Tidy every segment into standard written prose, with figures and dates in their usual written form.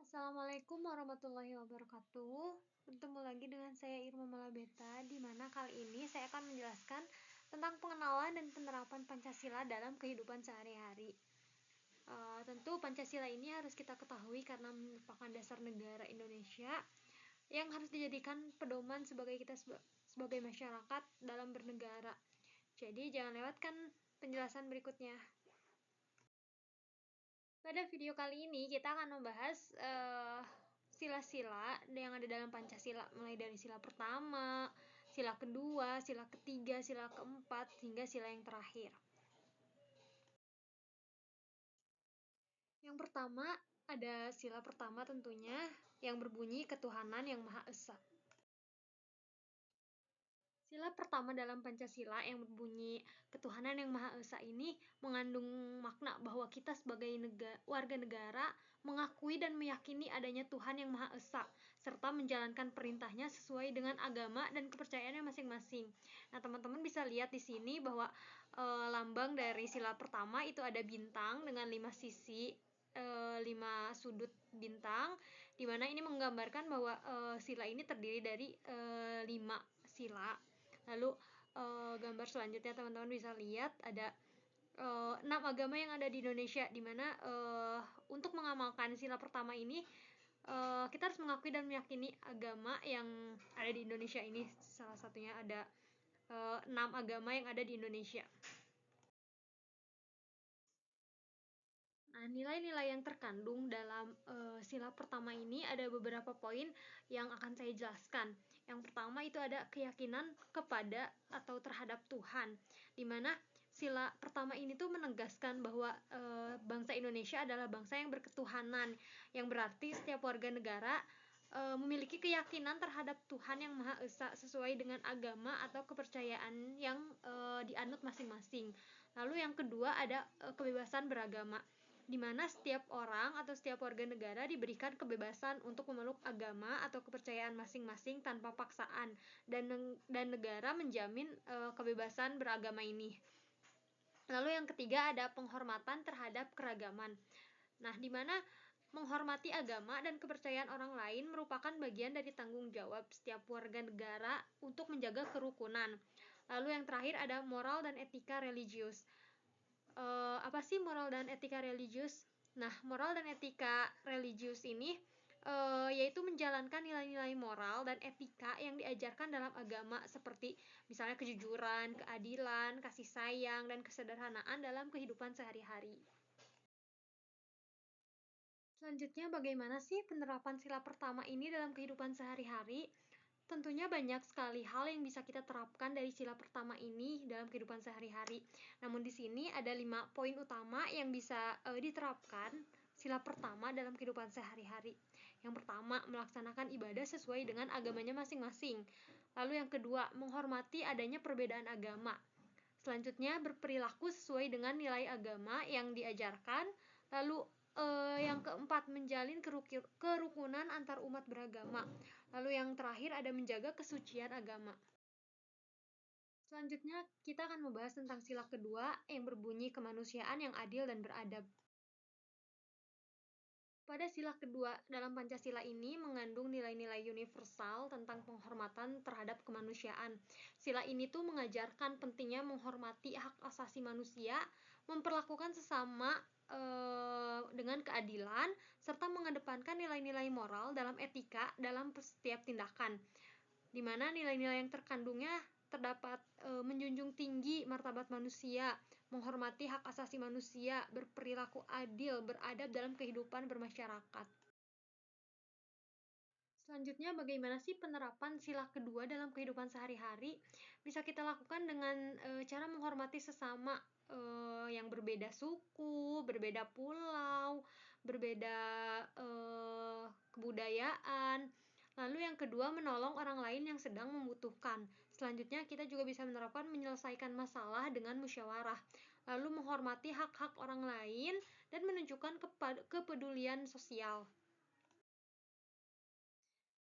Assalamualaikum warahmatullahi wabarakatuh. Bertemu lagi dengan saya Irma Malabeta, di mana kali ini saya akan menjelaskan tentang pengenalan dan penerapan Pancasila dalam kehidupan sehari-hari. Tentu Pancasila ini harus kita ketahui karena merupakan dasar negara Indonesia yang harus dijadikan pedoman sebagai kita sebagai masyarakat dalam bernegara. Jadi jangan lewatkan penjelasan berikutnya. Pada video kali ini kita akan membahas sila-sila yang ada dalam Pancasila, mulai dari sila pertama, sila kedua, sila ketiga, sila keempat, hingga sila yang terakhir. Yang pertama ada sila pertama tentunya yang berbunyi ketuhanan yang Maha Esa. Sila pertama dalam Pancasila yang berbunyi ketuhanan yang Maha Esa ini mengandung makna bahwa kita sebagai warga negara mengakui dan meyakini adanya Tuhan yang Maha Esa, serta menjalankan perintahnya sesuai dengan agama dan kepercayaannya masing-masing. Nah, teman-teman bisa lihat di sini bahwa lambang dari sila pertama itu ada bintang dengan 5 sisi, 5 sudut bintang, dimana ini menggambarkan bahwa sila ini terdiri dari 5 sila. Lalu gambar selanjutnya teman-teman bisa lihat ada 6 agama yang ada di Indonesia, dimana untuk mengamalkan sila pertama ini kita harus mengakui dan meyakini agama yang ada di Indonesia ini. Salah satunya ada 6 agama yang ada di Indonesia. Nah, nilai-nilai yang terkandung dalam sila pertama ini ada beberapa poin yang akan saya jelaskan. Yang pertama itu ada keyakinan kepada atau terhadap Tuhan, di mana sila pertama ini tuh menegaskan bahwa bangsa Indonesia adalah bangsa yang berketuhanan, yang berarti setiap warga negara memiliki keyakinan terhadap Tuhan yang Maha Esa sesuai dengan agama atau kepercayaan yang dianut masing-masing. Lalu yang kedua ada kebebasan beragama, di mana setiap orang atau setiap warga negara diberikan kebebasan untuk memeluk agama atau kepercayaan masing-masing tanpa paksaan, dan negara menjamin kebebasan beragama ini. Lalu yang ketiga ada penghormatan terhadap keragaman. Nah, di mana menghormati agama dan kepercayaan orang lain merupakan bagian dari tanggung jawab setiap warga negara untuk menjaga kerukunan. Lalu yang terakhir ada moral dan etika religius. Apa sih moral dan etika religius? Nah, moral dan etika religius ini yaitu menjalankan nilai-nilai moral dan etika yang diajarkan dalam agama, seperti misalnya kejujuran, keadilan, kasih sayang, dan kesederhanaan dalam kehidupan sehari-hari. Selanjutnya, bagaimana sih penerapan sila pertama ini dalam kehidupan sehari-hari? Tentunya banyak sekali hal yang bisa kita terapkan dari sila pertama ini dalam kehidupan sehari-hari. Namun di sini ada 5 poin utama yang bisa diterapkan sila pertama dalam kehidupan sehari-hari. Yang pertama, melaksanakan ibadah sesuai dengan agamanya masing-masing. Lalu yang kedua, menghormati adanya perbedaan agama. Selanjutnya, berperilaku sesuai dengan nilai agama yang diajarkan. Lalu yang keempat, menjalin kerukunan antar umat beragama. Lalu yang terakhir ada menjaga kesucian agama. Selanjutnya kita akan membahas tentang sila kedua yang berbunyi kemanusiaan yang adil dan beradab. Pada sila kedua dalam Pancasila ini mengandung nilai-nilai universal tentang penghormatan terhadap kemanusiaan. Sila ini tuh mengajarkan pentingnya menghormati hak asasi manusia, memperlakukan sesama dengan keadilan, serta mengedepankan nilai-nilai moral dalam etika dalam setiap tindakan, di mana nilai-nilai yang terkandungnya terdapat menjunjung tinggi martabat manusia, menghormati hak asasi manusia, berperilaku adil, beradab dalam kehidupan bermasyarakat. Selanjutnya, bagaimana sih penerapan sila kedua dalam kehidupan sehari-hari? Bisa kita lakukan dengan cara menghormati sesama yang berbeda suku, berbeda pulau, berbeda kebudayaan. Lalu yang kedua, menolong orang lain yang sedang membutuhkan. Selanjutnya, kita juga bisa menerapkan menyelesaikan masalah dengan musyawarah. Lalu menghormati hak-hak orang lain dan menunjukkan kepedulian sosial.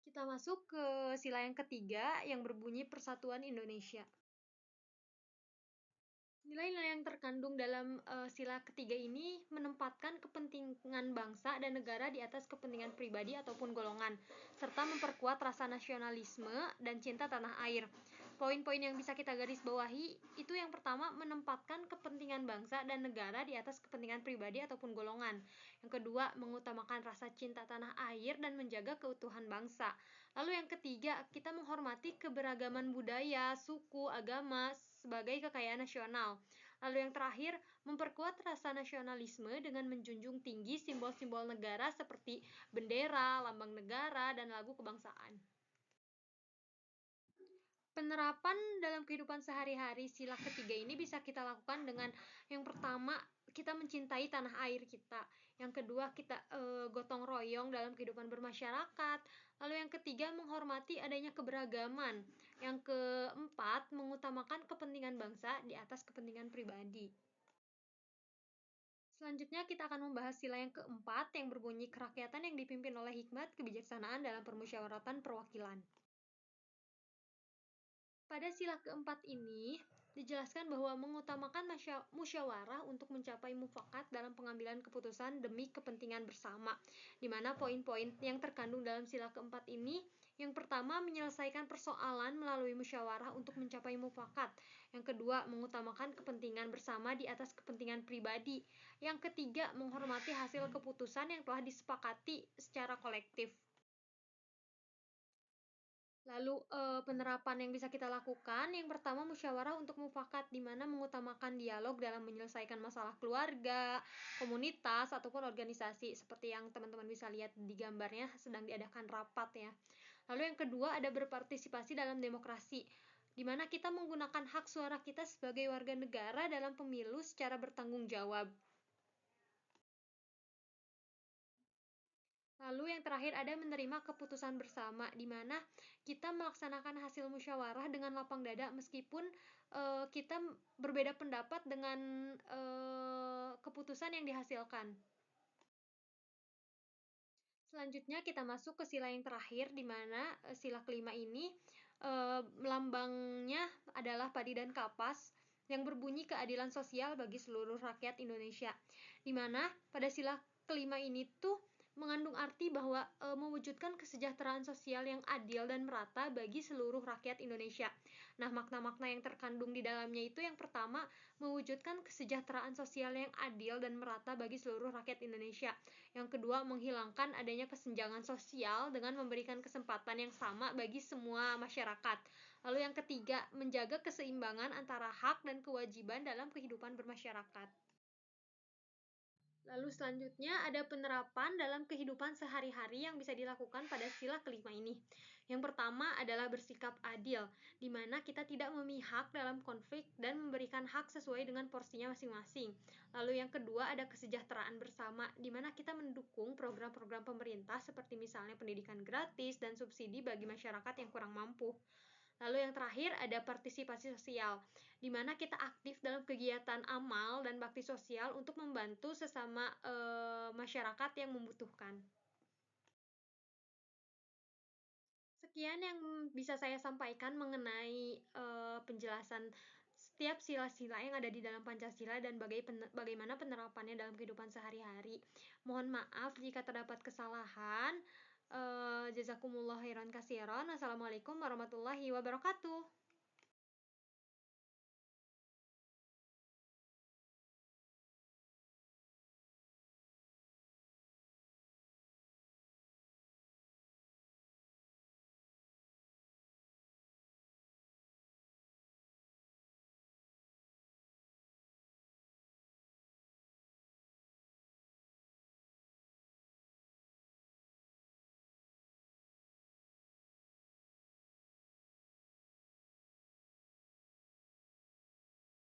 Kita masuk ke sila yang ketiga yang berbunyi Persatuan Indonesia. Nilai-nilai yang terkandung dalam sila ketiga ini menempatkan kepentingan bangsa dan negara di atas kepentingan pribadi ataupun golongan, serta memperkuat rasa nasionalisme dan cinta tanah air. Poin-poin yang bisa kita garis bawahi itu yang pertama menempatkan kepentingan bangsa dan negara di atas kepentingan pribadi ataupun golongan. Yang kedua mengutamakan rasa cinta tanah air dan menjaga keutuhan bangsa. Lalu yang ketiga kita menghormati keberagaman budaya, suku, agama sebagai kekayaan nasional. Lalu yang terakhir, memperkuat rasa nasionalisme dengan menjunjung tinggi simbol-simbol negara seperti bendera, lambang negara, dan lagu kebangsaan. Penerapan dalam kehidupan sehari-hari sila ketiga ini bisa kita lakukan dengan yang pertama kita mencintai tanah air kita, yang kedua kita gotong royong dalam kehidupan bermasyarakat, lalu yang ketiga menghormati adanya keberagaman, yang keempat mengutamakan kepentingan bangsa di atas kepentingan pribadi. Selanjutnya kita akan membahas sila yang keempat yang berbunyi kerakyatan yang dipimpin oleh hikmat kebijaksanaan dalam permusyawaratan perwakilan. Pada sila keempat ini, dijelaskan bahwa mengutamakan musyawarah untuk mencapai mufakat dalam pengambilan keputusan demi kepentingan bersama, di mana poin-poin yang terkandung dalam sila keempat ini, yang pertama menyelesaikan persoalan melalui musyawarah untuk mencapai mufakat, yang kedua mengutamakan kepentingan bersama di atas kepentingan pribadi, yang ketiga menghormati hasil keputusan yang telah disepakati secara kolektif. Lalu penerapan yang bisa kita lakukan, yang pertama musyawarah untuk mufakat, di mana mengutamakan dialog dalam menyelesaikan masalah keluarga, komunitas, ataupun organisasi, seperti yang teman-teman bisa lihat di gambarnya sedang diadakan rapat ya. Lalu yang kedua ada berpartisipasi dalam demokrasi, di mana kita menggunakan hak suara kita sebagai warga negara dalam pemilu secara bertanggung jawab. Lalu yang terakhir ada menerima keputusan bersama, di mana kita melaksanakan hasil musyawarah dengan lapang dada meskipun kita berbeda pendapat dengan keputusan yang dihasilkan. Selanjutnya kita masuk ke sila yang terakhir, di mana sila kelima ini melambangnya adalah padi dan kapas yang berbunyi keadilan sosial bagi seluruh rakyat Indonesia. Di mana pada sila kelima ini tuh mengandung arti bahwa mewujudkan kesejahteraan sosial yang adil dan merata bagi seluruh rakyat Indonesia. Nah, makna-makna yang terkandung di dalamnya itu yang pertama, mewujudkan kesejahteraan sosial yang adil dan merata bagi seluruh rakyat Indonesia. Yang kedua, menghilangkan adanya kesenjangan sosial dengan memberikan kesempatan yang sama bagi semua masyarakat. Lalu yang ketiga, menjaga keseimbangan antara hak dan kewajiban dalam kehidupan bermasyarakat. Lalu selanjutnya ada penerapan dalam kehidupan sehari-hari yang bisa dilakukan pada sila kelima ini. Yang pertama adalah bersikap adil, di mana kita tidak memihak dalam konflik dan memberikan hak sesuai dengan porsinya masing-masing. Lalu yang kedua ada kesejahteraan bersama, di mana kita mendukung program-program pemerintah seperti misalnya pendidikan gratis dan subsidi bagi masyarakat yang kurang mampu. Lalu yang terakhir ada partisipasi sosial, di mana kita aktif dalam kegiatan amal dan bakti sosial untuk membantu sesama masyarakat yang membutuhkan. Sekian yang bisa saya sampaikan mengenai penjelasan setiap sila-sila yang ada di dalam Pancasila dan bagaimana penerapannya dalam kehidupan sehari-hari. Mohon maaf jika terdapat kesalahan. Jazakumullah khairan katsiran. Assalamualaikum warahmatullahi wabarakatuh.